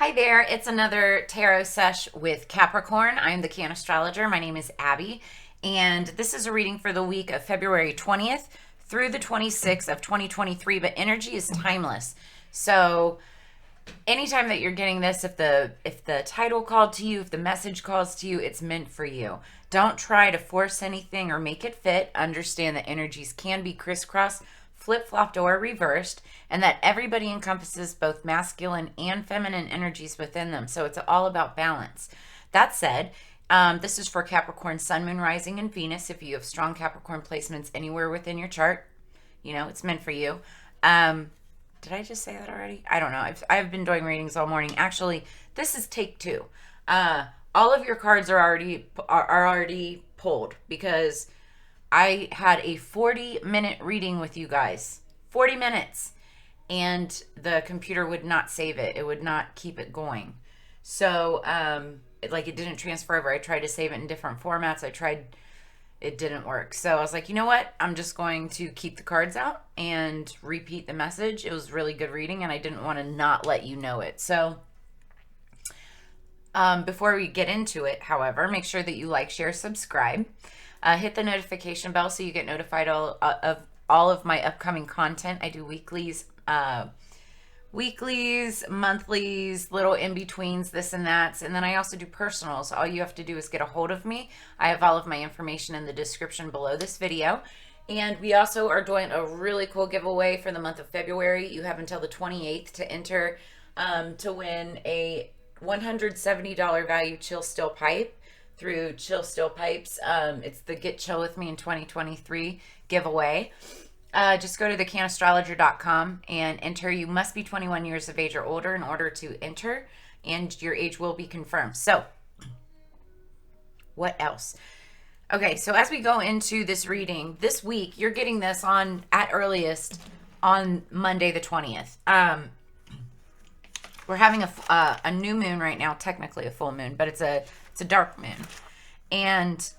Hi there, it's another tarot sesh with Capricorn. I'm the Cannastrologer. My name is Abby, and this is a reading for the week of February 20th through the 26th of 2023, but energy is timeless. So anytime that you're getting this, if the title called to you, if the message calls to you, it's meant for you. Don't try to force anything or make it fit. Understand that energies can be crisscrossed, flip-flopped, or reversed, and that everybody encompasses both masculine and feminine energies within them. So it's all about balance. That said, this is for Capricorn, Sun, Moon, Rising, and Venus. If you have strong Capricorn placements anywhere within your chart, you know, it's meant for you. Did I just say that already? I don't know. I've been doing readings all morning. Actually, this is take two. All of your cards are already pulled because I had a 40-minute reading with you guys. 40 minutes. And the computer would not save it. It would not keep it going. So, it didn't transfer over. I tried to save it in different formats. It didn't work. So I was like, you know what? I'm just going to keep the cards out and repeat the message. It was really good reading, and I didn't want to not let you know it. So, before we get into it, however, make sure that you like, share, subscribe. Hit the notification bell so you get notified of all of my upcoming content. I do weeklies, monthlies, little in-betweens, this and that. And then I also do personals. All you have to do is get a hold of me. I have all of my information in the description below this video. And we also are doing a really cool giveaway for the month of February. You have until the 28th to enter to win a $170 value chill still pipe through Chill Still Pipes. It's the Get Chill With Me in 2023 giveaway. Just go to thecannastrologer.com and enter. You must be 21 years of age or older in order to enter, and your age will be confirmed. So, what else? Okay, so as we go into this reading, this week, you're getting this at earliest on Monday the 20th. We're having a new moon right now, technically a full moon, but it's a dark moon. And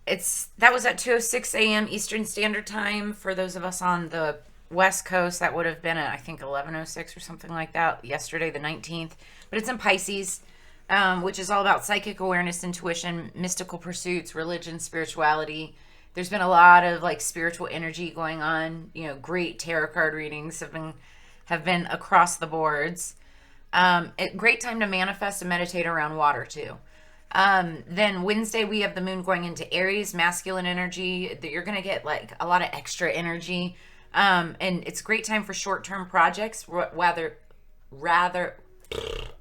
that was at 2:06 a.m. Eastern Standard Time. For those of us on the West Coast, that would have been at, I think, 11:06 or something like that, yesterday, the 19th. But it's in Pisces, which is all about psychic awareness, intuition, mystical pursuits, religion, spirituality. There's been a lot of spiritual energy going on. You know, great tarot card readings have been across the boards. Great time to manifest and meditate around water too. Then Wednesday we have the moon going into Aries, masculine energy. That you're going to get a lot of extra energy. And it's a great time for short-term projects, rather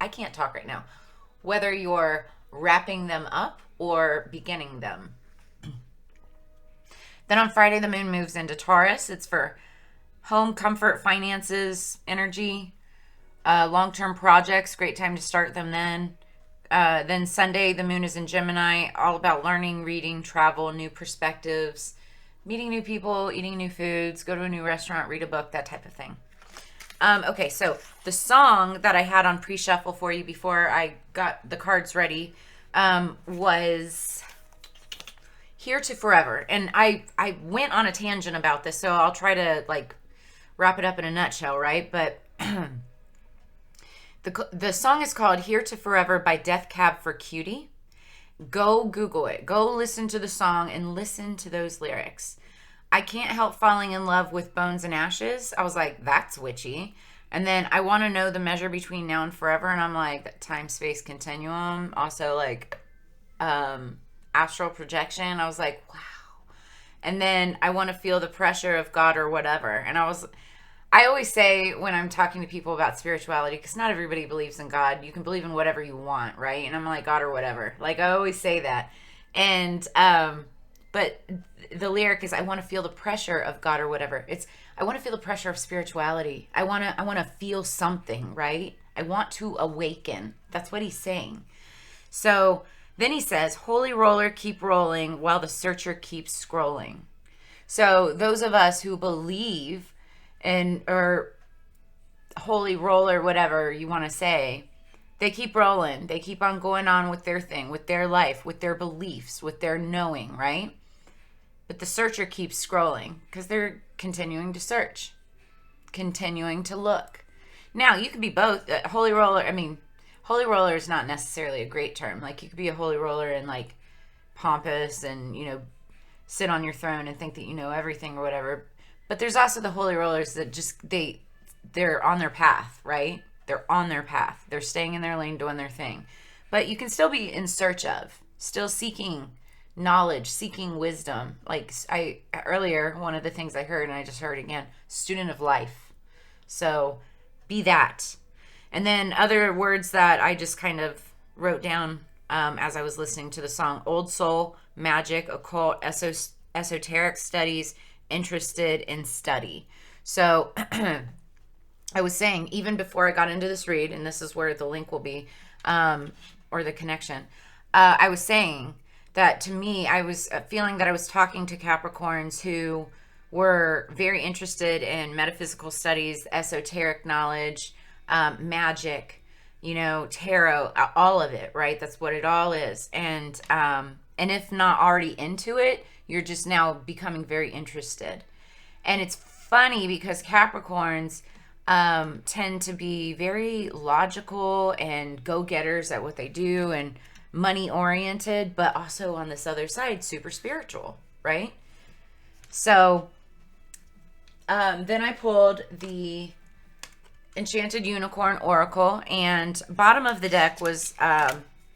I can't talk right now. Whether you're wrapping them up or beginning them. Then on Friday the moon moves into Taurus. It's for home, comfort, finances, energy, long-term projects. Great time to start them then. Then Sunday, the moon is in Gemini, all about learning, reading, travel, new perspectives, meeting new people, eating new foods, go to a new restaurant, read a book, that type of thing. Okay, so the song that I had on pre-shuffle for you before I got the cards ready was Here to Forever. And I went on a tangent about this, so I'll try to wrap it up in a nutshell, right? But the song is called Here to Forever by Death Cab for Cutie. Go Google it. Go listen to the song and listen to those lyrics. I can't help falling in love with Bones and Ashes. I was like, that's witchy. And then I want to know the measure between now and forever. And I'm like, time, space, continuum. Also astral projection. I was like, wow. And then I want to feel the pressure of God or whatever. And I always say when I'm talking to people about spirituality, because not everybody believes in God. You can believe in whatever you want, right? And I'm like, God or whatever. I always say that. And, but the lyric is, I want to feel the pressure of God or whatever. I want to feel the pressure of spirituality. I want to feel something, right? I want to awaken. That's what he's saying. So then he says, holy roller, keep rolling while the searcher keeps scrolling. So those of us who believe or holy roller, whatever you want to say, they keep rolling. They keep on going on with their thing, with their life, with their beliefs, with their knowing, right? But the searcher keeps scrolling because they're continuing to search, continuing to look. Now, you could be both. Holy roller, I mean, holy roller is not necessarily a great term. Like, you could be a holy roller and, like, pompous and, you know, sit on your throne and think that you know everything or whatever. But there's also the holy rollers that just, they're on their path, right? They're on their path. They're staying in their lane, doing their thing. But you can still be in search of, still seeking knowledge, seeking wisdom. Like I earlier, one of the things I heard, and I just heard again, student of life. So be that. And then other words that I just kind of wrote down as I was listening to the song: old soul, magic, occult, esoteric studies, interested in study. So I was saying, even before I got into this read, and this is where the link will be, or the connection, I was saying that to me, I was feeling that I was talking to Capricorns who were very interested in metaphysical studies, esoteric knowledge, magic, you know, tarot, all of it, right? That's what it all is. And if not already into it, you're just now becoming very interested. And it's funny because Capricorns tend to be very logical and go-getters at what they do and money-oriented, but also on this other side, super spiritual, right? So then I pulled the Enchanted Unicorn Oracle, and bottom of the deck was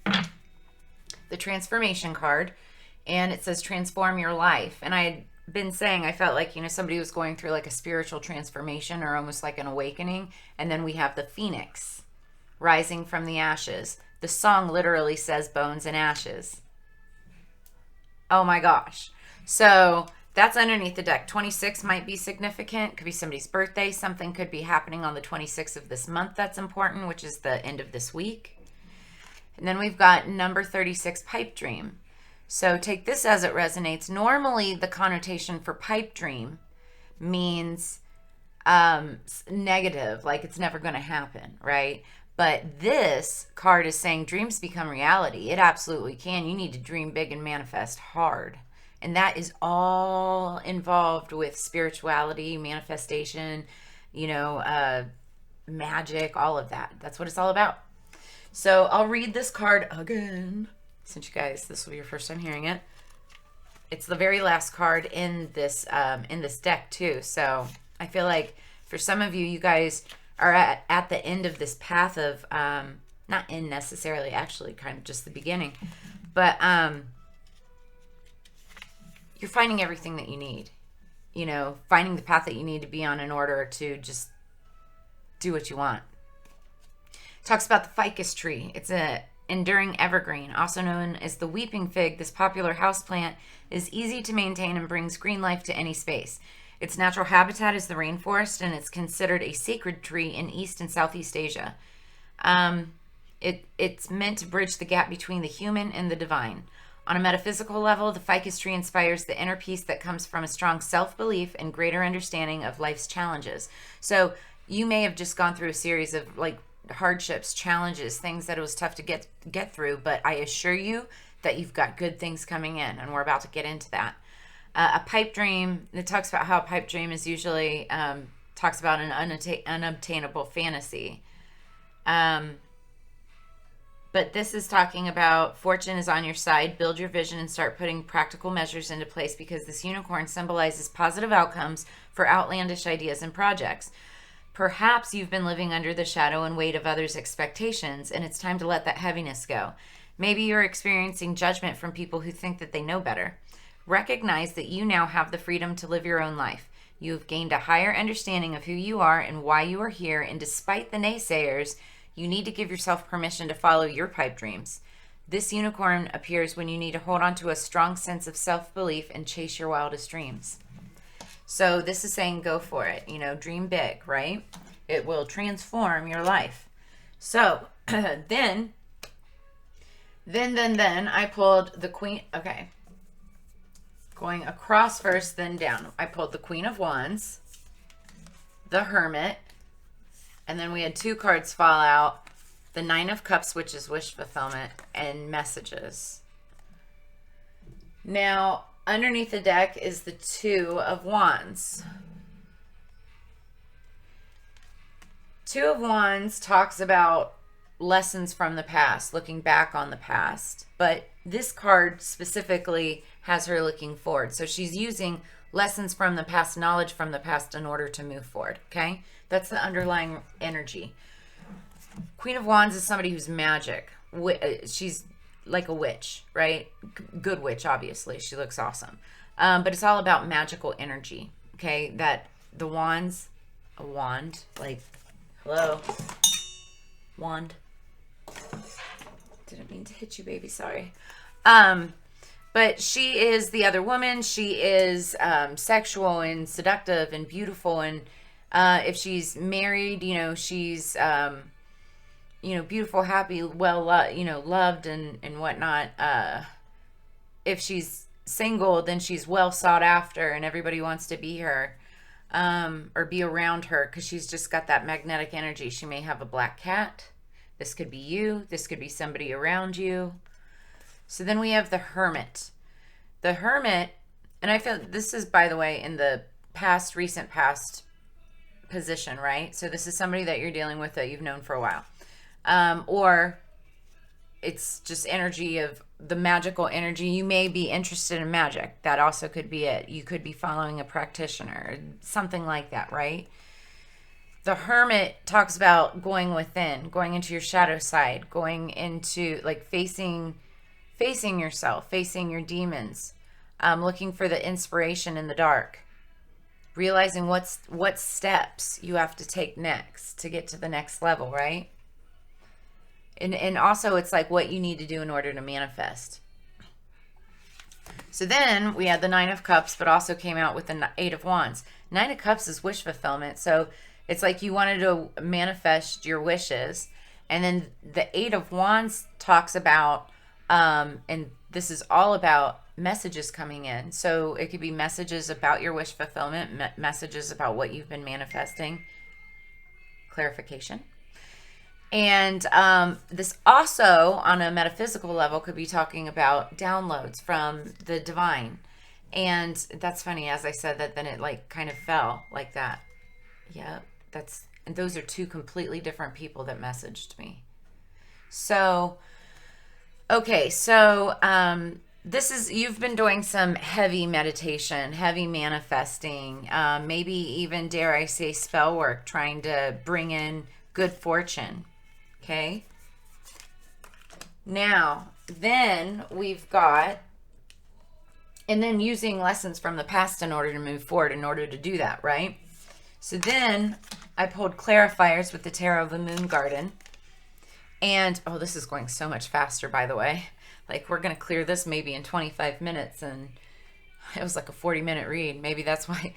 the transformation card, and it says transform your life. And I had been saying I felt like, you know, somebody was going through like a spiritual transformation or almost like an awakening. And then we have the phoenix rising from the ashes. The song literally says bones and ashes. Oh my gosh. So that's underneath the deck. 26 might be significant. Could be somebody's birthday. Something could be happening on the 26th of this month that's important, which is the end of this week. And then we've got number 36, pipe dream. So take this as it resonates. Normally, the connotation for pipe dream means negative, like it's never going to happen, right? But this card is saying dreams become reality. It absolutely can. You need to dream big and manifest hard. And that is all involved with spirituality, manifestation, you know, magic, all of that. That's what it's all about. So I'll read this card again, since you guys, this will be your first time hearing it. It's the very last card in this deck too. So I feel like for some of you, you guys are at the end of this path of, not end necessarily, actually kind of just the beginning, but you're finding everything that you need, you know, finding the path that you need to be on in order to just do what you want. It talks about the ficus tree. It's a enduring evergreen, also known as the weeping fig. This popular houseplant is easy to maintain and brings green life to any space. Its natural habitat is the rainforest, and it's considered a sacred tree in East and Southeast Asia. It's meant to bridge the gap between the human and the divine. On a metaphysical level, the ficus tree inspires the inner peace that comes from a strong self-belief and greater understanding of life's challenges. So you may have just gone through a series of like hardships, challenges, things that it was tough to get through, but I assure you that you've got good things coming in, and we're about to get into that. A pipe dream, it talks about how a pipe dream is usually talks about an unobtainable fantasy. But this is talking about fortune is on your side. Build your vision and start putting practical measures into place, because this unicorn symbolizes positive outcomes for outlandish ideas and projects. Perhaps you've been living under the shadow and weight of others' expectations, and it's time to let that heaviness go. Maybe you're experiencing judgment from people who think that they know better. Recognize that you now have the freedom to live your own life. You have gained a higher understanding of who you are and why you are here, and despite the naysayers, you need to give yourself permission to follow your pipe dreams. This unicorn appears when you need to hold on to a strong sense of self-belief and chase your wildest dreams. So this is saying go for it. You know, dream big, right? It will transform your life. So then I pulled the Queen. Okay. Going across first, then down. I pulled the Queen of Wands, the Hermit, and then we had two cards fall out. The Nine of Cups, which is wish fulfillment, and messages. Now, underneath the deck is the Two of Wands. Two of Wands talks about lessons from the past, looking back on the past. But this card specifically has her looking forward. So she's using lessons from the past, knowledge from the past in order to move forward, okay? That's the underlying energy. Queen of Wands is somebody who's magic. She's like a witch, right? Good witch, obviously. She looks awesome. But it's all about magical energy, okay? That the wands, a wand, like, hello, wand. Didn't mean to hit you, baby, sorry. But she is the other woman. She is sexual and seductive and beautiful. And if she's married, you know, she's, you know, beautiful, happy, well, loved and whatnot. If she's single, then she's well sought after and everybody wants to be her or be around her because she's just got that magnetic energy. She may have a black cat. This could be you. This could be somebody around you. So then we have the Hermit. The Hermit, and I feel this is, by the way, in the past, recent past position, right? So this is somebody that you're dealing with that you've known for a while. Or it's just energy of the magical energy. You may be interested in magic. That also could be it. You could be following a practitioner, something like that, right? The Hermit talks about going within, going into your shadow side, going into like facing yourself, facing your demons, looking for the inspiration in the dark, realizing what steps you have to take next to get to the next level, right? And also it's like what you need to do in order to manifest. So then we had the Nine of Cups, but also came out with the Eight of Wands. Nine of Cups is wish fulfillment. So it's like you wanted to manifest your wishes. And then the Eight of Wands talks about, and this is all about messages coming in. So it could be messages about your wish fulfillment, messages about what you've been manifesting, clarification. And this also, on a metaphysical level, could be talking about downloads from the divine. And that's funny, as I said that, then it like kind of fell like that. Yeah, and those are two completely different people that messaged me. So, okay, so you've been doing some heavy meditation, heavy manifesting, maybe even, dare I say, spell work, trying to bring in good fortune. Okay. Now, then we've got, and then using lessons from the past in order to move forward, in order to do that, right? So then I pulled clarifiers with the Tarot of the Moon Garden. And, oh, this is going so much faster, by the way. Like, we're going to clear this maybe in 25 minutes. And it was like a 40-minute read. Maybe that's why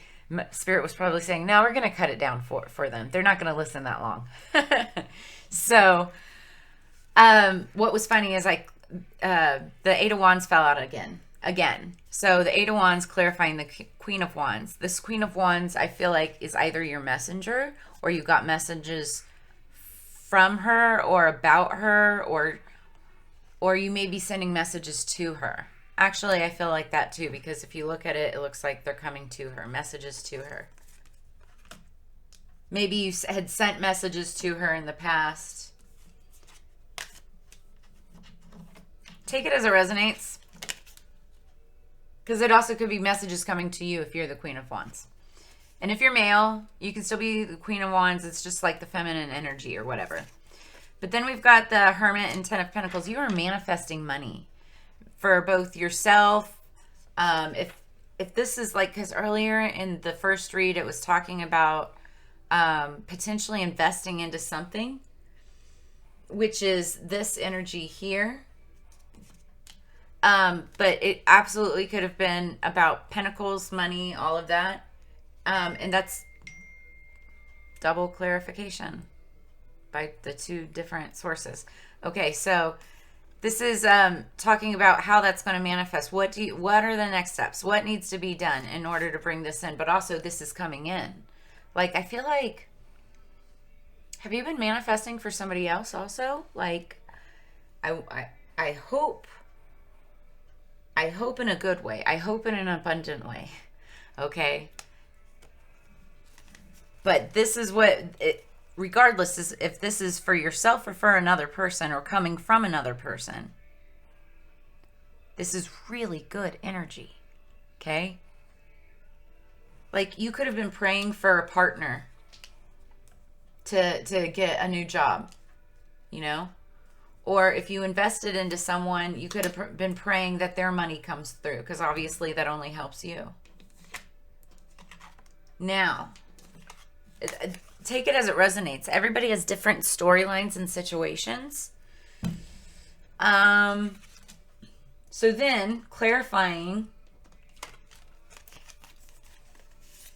Spirit was probably saying, now we're going to cut it down for them. They're not going to listen that long. So, what was funny is the Eight of Wands fell out again. So the Eight of Wands clarifying the Queen of Wands. This Queen of Wands, I feel like, is either your messenger, or you got messages from her or about her, or you may be sending messages to her. Actually, I feel like that too, because if you look at it, it looks like they're coming to her, messages to her. Maybe you had sent messages to her in the past. Take it as it resonates. Because it also could be messages coming to you if you're the Queen of Wands. And if you're male, you can still be the Queen of Wands. It's just like the feminine energy or whatever. But then we've got the Hermit and Ten of Pentacles. You are manifesting money for both yourself. If this is like, because earlier in the first read, it was talking about potentially investing into something, which is this energy here. But it absolutely could have been about pentacles, money, all of that. And that's double clarification by the two different sources. Okay, so this is talking about how that's going to manifest. What are the next steps? What needs to be done in order to bring this in? But also, this is coming in. Like, I feel like, have you been manifesting for somebody else also? Like, I hope in a good way. I hope in an abundant way. Okay. But this is what regardless if this is for yourself or for another person or coming from another person, this is really good energy. Okay? Like, you could have been praying for a partner to get a new job, you know? Or if you invested into someone, you could have been praying that their money comes through, because obviously that only helps you. Now, take it as it resonates. Everybody has different storylines and situations. So then, clarifying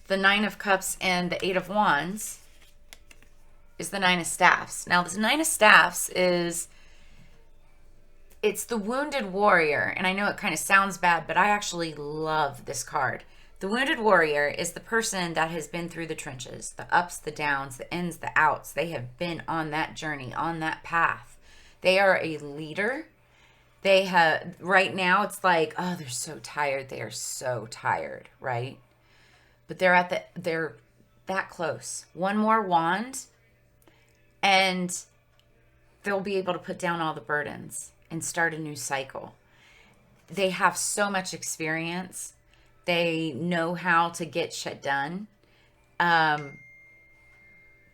the Nine of Cups and the Eight of Wands is the Nine of Staffs. Now, the Nine of Staffs it's the wounded warrior, and I know it kind of sounds bad, but I actually love this card. The wounded warrior is the person that has been through the trenches, the ups, the downs, the ins, the outs. They have been on that journey, on that path. They are a leader. They have, right now, it's like, oh, they're so tired. They are so tired, right? But they're that close. One more wand, and they'll be able to put down all the burdens and start a new cycle. They have so much experience. They know how to get shit done.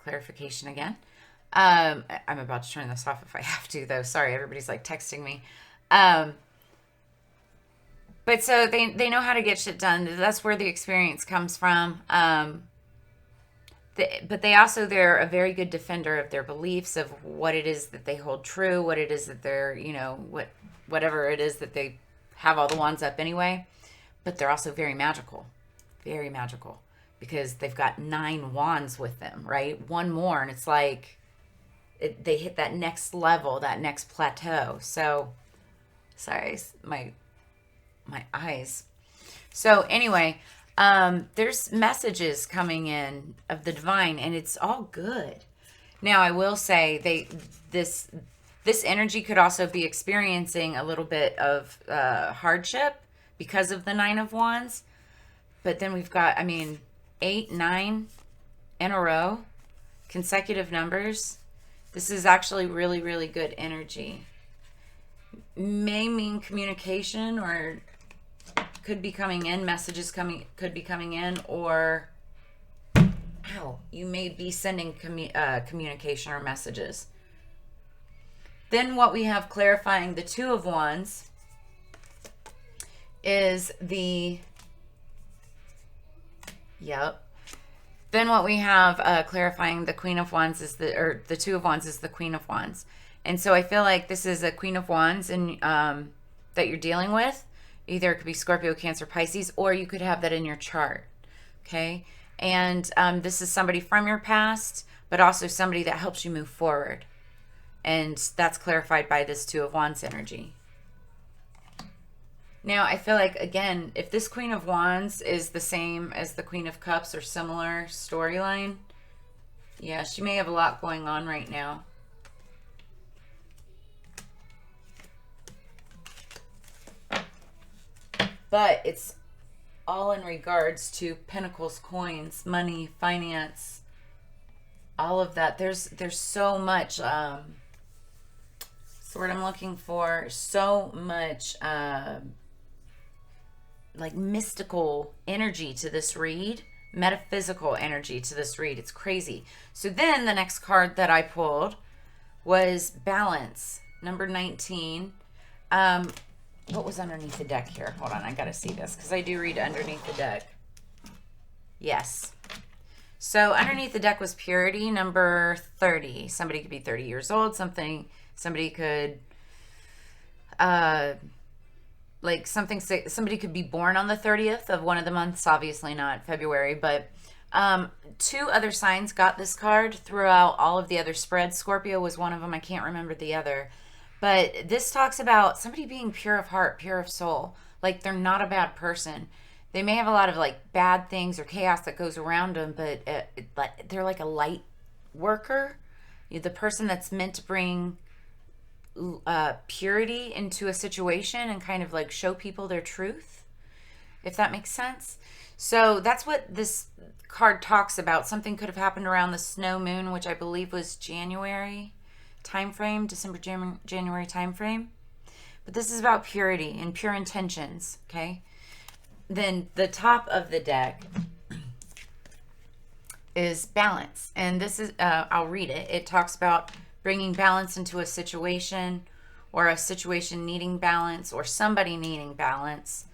Clarification again. I'm about to turn this off if I have to, though. Sorry, everybody's like texting me. But so they know how to get shit done. That's where the experience comes from. But they're a very good defender of their beliefs, of what it is that they hold true, what it is that they're, whatever it is that they have all the wands up anyway. But they're also very magical, because they've got 9 wands with them, right? One more, and it's like they hit that next level, that next plateau. So, sorry, my eyes. So anyway, there's messages coming in of the divine, and it's all good. Now, I will say this energy could also be experiencing a little bit of hardship because of the 9 of Wands. But then we've got, 8, 9 in a row, consecutive numbers. This is actually really, really good energy. May mean communication, or could be coming in, could be coming in, or you may be sending communication or messages. Then what we have clarifying the 2 of Wands is Then what we have clarifying the Queen of Wands is the 2 of Wands is the Queen of Wands. And so I feel like this is a Queen of Wands and that you're dealing with. Either it could be Scorpio, Cancer, Pisces, or you could have that in your chart. Okay? And this is somebody from your past, but also somebody that helps you move forward. And that's clarified by this 2 of Wands energy. Now, I feel like, again, if this Queen of Wands is the same as the Queen of Cups or similar storyline, yeah, she may have a lot going on right now. But it's all in regards to pentacles, coins, money, finance, all of that. There's so much, that's the word I'm looking for, so much like mystical energy to this read, metaphysical energy to this read. It's crazy. So then the next card that I pulled was Balance, number 19. What was underneath the deck here? Hold on, I gotta see this because I do read underneath the deck. Yes. So underneath the deck was Purity, number 30. Somebody could be 30 years old. Somebody could, somebody could be born on the 30th of one of the months, obviously not February, but 2 other signs got this card throughout all of the other spreads. Scorpio was one of them. I can't remember the other. But this talks about somebody being pure of heart, pure of soul. Like, they're not a bad person. They may have a lot of, like, bad things or chaos that goes around them, but they're like a light worker. The person that's meant to bring purity into a situation and kind of, like, show people their truth. if that makes sense. So that's what this card talks about. Something could have happened around the snow moon, which I believe was January time frame, December, January time frame. But this is about purity and pure intentions, okay? Then the top of the deck is balance. And this is, I'll read it. It talks about bringing balance into a situation, or a situation needing balance, or somebody needing balance.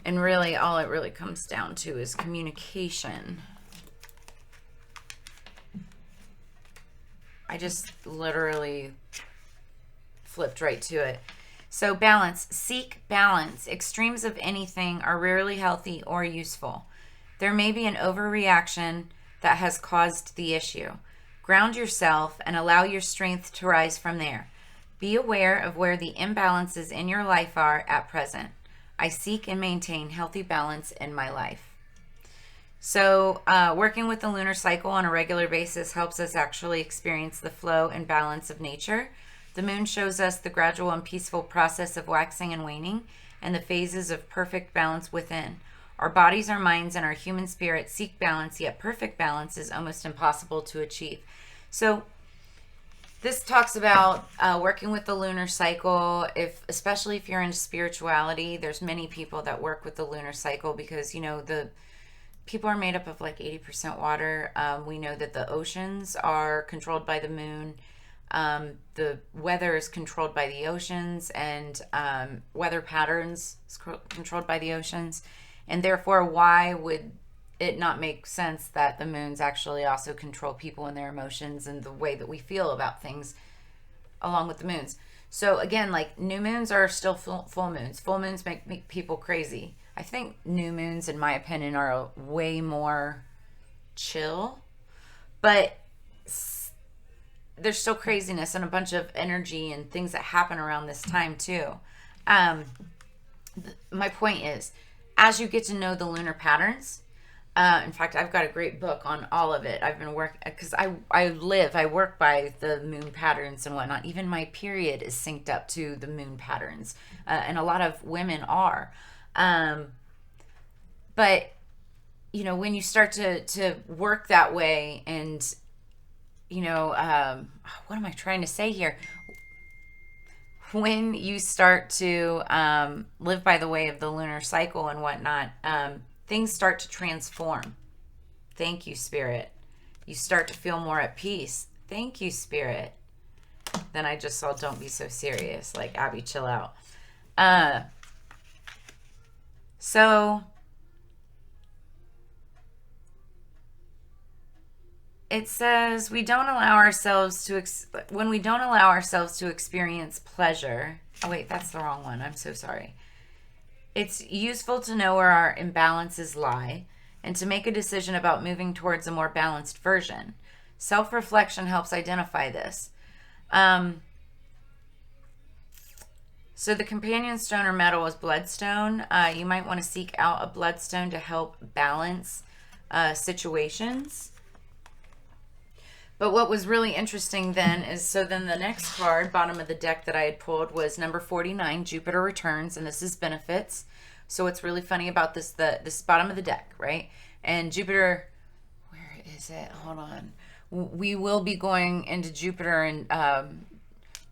And really, all it really comes down to is communication. I just literally flipped right to it. So balance. Seek balance. Extremes of anything are rarely healthy or useful. There may be an overreaction that has caused the issue. Ground yourself and allow your strength to rise from there. Be aware of where the imbalances in your life are at present. I seek and maintain healthy balance in my life. So working with the lunar cycle on a regular basis helps us actually experience the flow and balance of nature. The moon shows us the gradual and peaceful process of waxing and waning, and the phases of perfect balance within. Our bodies, our minds, and our human spirit seek balance, yet perfect balance is almost impossible to achieve. So this talks about working with the lunar cycle, especially if you're into spirituality. There's many people that work with the lunar cycle because, you know, the people are made up of like 80% water. We know that the oceans are controlled by the moon. The weather is controlled by the oceans, and weather patterns is controlled by the oceans. And therefore, why would it not make sense that the moons actually also control people and their emotions and the way that we feel about things along with the moons? So again, like new moons are still full moons. Full moons make people crazy. I think new moons, in my opinion, are way more chill, but there's still craziness and a bunch of energy and things that happen around this time too. My point is, as you get to know the lunar patterns, in fact, I've got a great book on all of it. I've been working, because I work by the moon patterns and whatnot. Even my period is synced up to the moon patterns, and a lot of women are. But, you know, when you start to work that way and, you know, what am I trying to say here? When you start to live by the way of the lunar cycle and whatnot, things start to transform. Thank you, Spirit. You start to feel more at peace. Thank you, Spirit. Then I just saw don't be so serious. Like, Abby, chill out. So it says when we don't allow ourselves to experience pleasure. Oh, wait, that's the wrong one. I'm so sorry. It's useful to know where our imbalances lie and to make a decision about moving towards a more balanced version. Self-reflection helps identify this. So the companion stone or metal is bloodstone. You might want to seek out a bloodstone to help balance situations. But what was really interesting then is, so then the next card, bottom of the deck that I had pulled, was number 49, Jupiter returns, and this is benefits. So what's really funny about this bottom of the deck, right? And Jupiter, where is it? Hold on. We will be going into Jupiter, and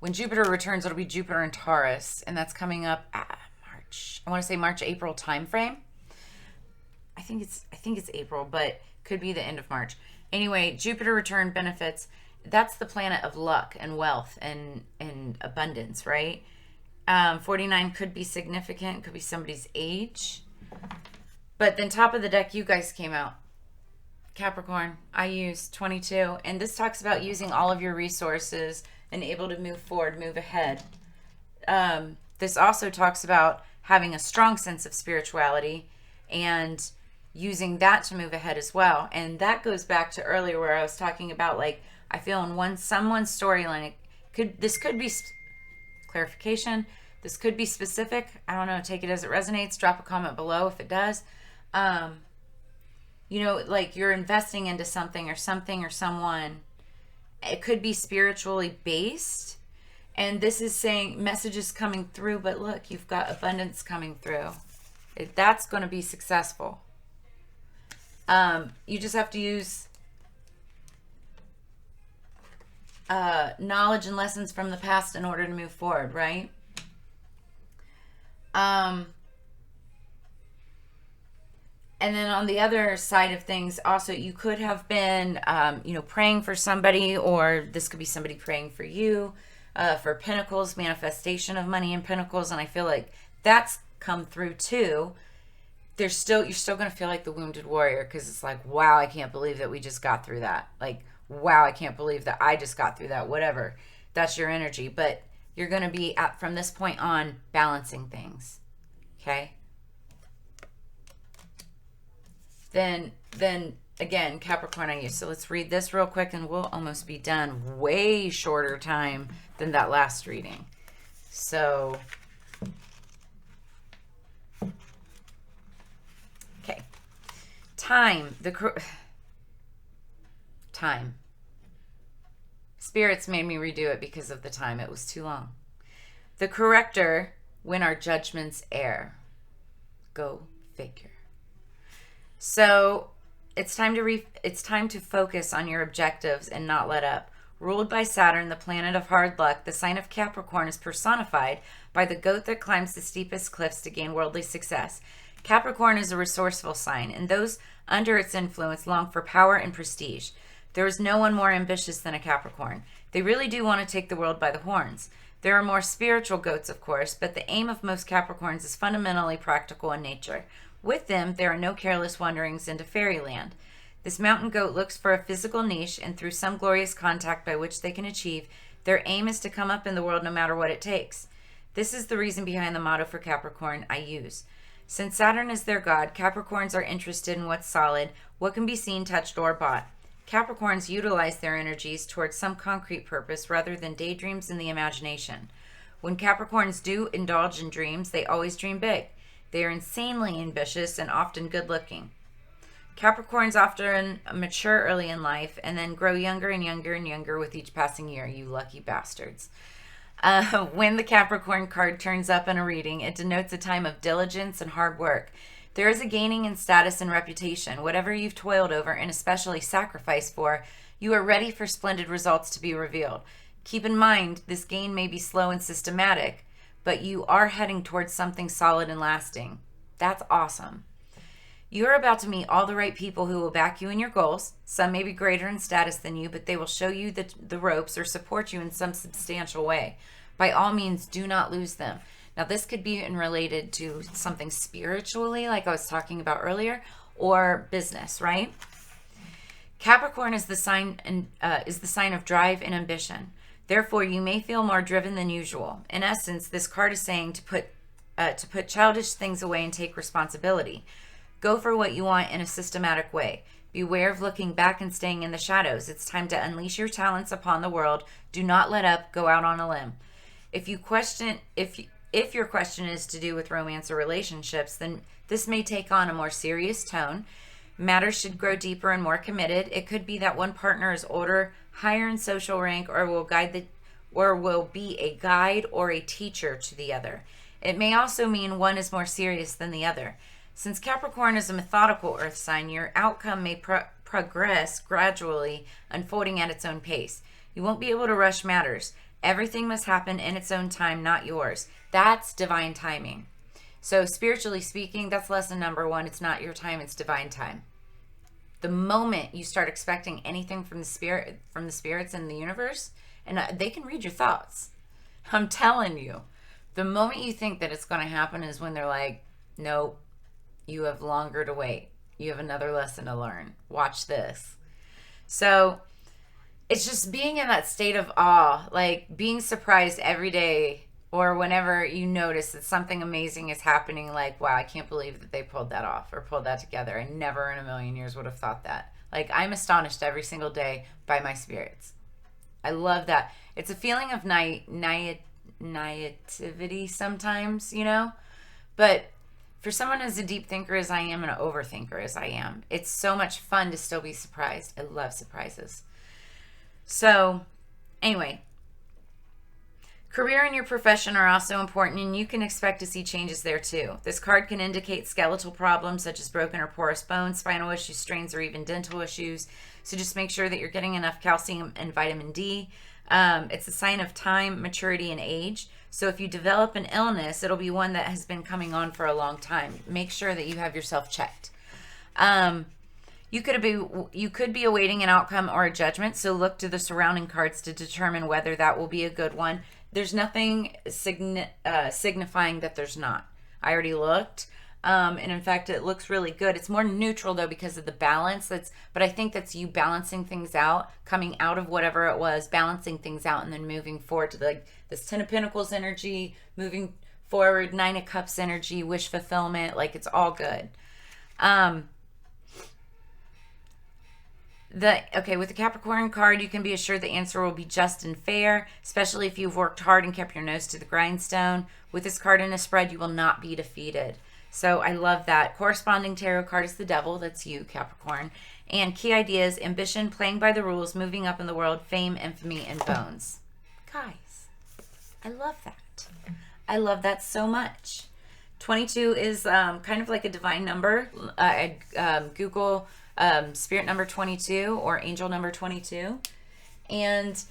when Jupiter returns, it'll be Jupiter in Taurus, and that's coming up March. I want to say March, April time frame. I think it's April, but could be the end of March. Anyway, Jupiter return benefits. That's the planet of luck and wealth and abundance, right? 49 could be significant, could be somebody's age. But then top of the deck, you guys came out. Capricorn, I used 22. And this talks about using all of your resources and able to move forward, move ahead. This also talks about having a strong sense of spirituality and using that to move ahead as well. And that goes back to earlier where I was talking about, like, I feel in someone's storyline, this could be clarification, this could be specific. I don't know, take it as it resonates. Drop a comment below if it does. You know, like you're investing into something or someone. It could be spiritually based. And this is saying messages coming through, but look, you've got abundance coming through. That's going to be successful. You just have to use knowledge and lessons from the past in order to move forward, right? And then on the other side of things, also, you could have been, praying for somebody, or this could be somebody praying for you, for Pentacles, manifestation of money in Pentacles. And I feel like that's come through too. You're still going to feel like the wounded warrior, because it's like, wow, I can't believe that we just got through that. Like, wow, I can't believe that I just got through that, whatever. That's your energy. But you're going to be, from this point on, balancing things. Okay? Then again, Capricorn on you. So let's read this real quick and we'll almost be done. Way shorter time than that last reading. So, okay. Time. Time. Spirits made me redo it because of the time. It was too long. The corrector when our judgments err. Go figure. So it's time to focus on your objectives and not let up. Ruled by Saturn, the planet of hard luck, the sign of Capricorn is personified by the goat that climbs the steepest cliffs to gain worldly success. Capricorn is a resourceful sign, and those under its influence long for power and prestige. There is no one more ambitious than a Capricorn. They really do want to take the world by the horns. There are more spiritual goats, of course, but the aim of most Capricorns is fundamentally practical in nature. With them, there are no careless wanderings into fairyland. This mountain goat looks for a physical niche, and through some glorious contact by which they can achieve, their aim is to come up in the world no matter what it takes. This is the reason behind the motto for Capricorn, I use. Since Saturn is their god, Capricorns are interested in what's solid, what can be seen, touched, or bought. Capricorns utilize their energies towards some concrete purpose rather than daydreams in the imagination. When Capricorns do indulge in dreams, they always dream big. They are insanely ambitious and often good-looking. Capricorns often mature early in life and then grow younger and younger and younger with each passing year, you lucky bastards. When the Capricorn card turns up in a reading, it denotes a time of diligence and hard work. There is a gaining in status and reputation. Whatever you've toiled over and especially sacrificed for, you are ready for splendid results to be revealed. Keep in mind, this gain may be slow and systematic, but you are heading towards something solid and lasting. That's awesome. You are about to meet all the right people who will back you in your goals. Some may be greater in status than you, but they will show you the ropes or support you in some substantial way. By all means, do not lose them. Now, this could be related to something spiritually, like I was talking about earlier, or business, right? Capricorn is the sign of drive and ambition. Therefore, you may feel more driven than usual. In essence, this card is saying to put childish things away and take responsibility. Go for what you want in a systematic way. Beware of looking back and staying in the shadows. It's time to unleash your talents upon the world. Do not let up. Go out on a limb. If your question is to do with romance or relationships, then this may take on a more serious tone. Matters should grow deeper and more committed. It could be that one partner is older, higher in social rank, or will be a guide or a teacher to the other. It may also mean one is more serious than the other. Since Capricorn is a methodical earth sign, your outcome may progress gradually, unfolding at its own pace. You won't be able to rush matters. Everything must happen in its own time, not yours. That's divine timing. So spiritually speaking, that's lesson number 1. It's not your time, it's divine time. The moment you start expecting anything from the spirits in the universe, and they can read your thoughts. I'm telling you, the moment you think that it's going to happen is when they're like, nope, you have longer to wait. You have another lesson to learn. Watch this. So it's just being in that state of awe, like being surprised every day or whenever you notice that something amazing is happening, like, wow, I can't believe that they pulled that off or pulled that together. I never in a million years would have thought that. Like, I'm astonished every single day by my spirits. I love that. It's a feeling of naivety sometimes, but for someone as a deep thinker as I am and an overthinker as I am, it's so much fun to still be surprised. I love surprises. So, anyway, Career and your profession are also important, and you can expect to see changes there too. This card can indicate skeletal problems such as broken or porous bones, spinal issues, strains, or even dental issues. So just make sure that you're getting enough calcium and vitamin D. It's a sign of time, maturity, and age. So if you develop an illness, it'll be one that has been coming on for a long time. Make sure that you have yourself checked. You could be awaiting an outcome or a judgment, so look to the surrounding cards to determine whether that will be a good one. There's nothing signifying that there's not. I already looked, and in fact, it looks really good. It's more neutral though because of the balance. But I think that's you balancing things out, coming out of whatever it was, balancing things out, and then moving forward to like this Ten of Pentacles energy, moving forward, Nine of Cups energy, wish fulfillment. Like it's all good. With the Capricorn card, you can be assured the answer will be just and fair, especially if you've worked hard and kept your nose to the grindstone. With this card in a spread, you will not be defeated. So I love that. Corresponding tarot card is the Devil. That's you, Capricorn. And key ideas: ambition, playing by the rules, moving up in the world, fame, infamy, and bones. Guys, I love that. I love that so much. 22 is kind of like a divine number. Google spirit number 22 or angel number 22, and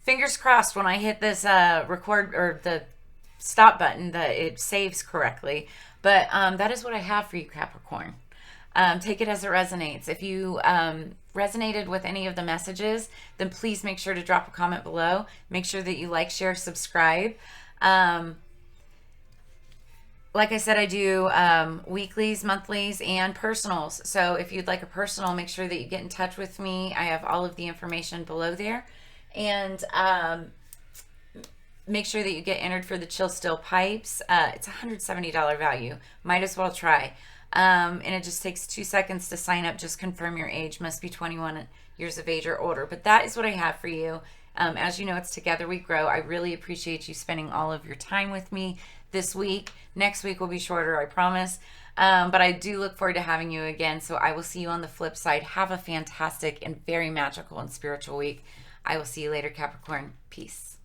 fingers crossed when I hit this record or the stop button that it saves correctly. But that is what I have for you, Capricorn. Take it as it resonates. If you resonated with any of the messages, then please make sure to drop a comment below. Make sure that you like, share, subscribe. Like I said, I do weeklies, monthlies, and personals. So if you'd like a personal, make sure that you get in touch with me. I have all of the information below there. And make sure that you get entered for the Chill Still Pipes. It's a $170 value. Might as well try. And it just takes 2 seconds to sign up. Just confirm your age. Must be 21 years of age or older. But that is what I have for you. As you know, it's Together We Grow. I really appreciate you spending all of your time with me this week. Next week will be shorter, I promise. But I do look forward to having you again. So I will see you on the flip side. Have a fantastic and very magical and spiritual week. I will see you later, Capricorn. Peace.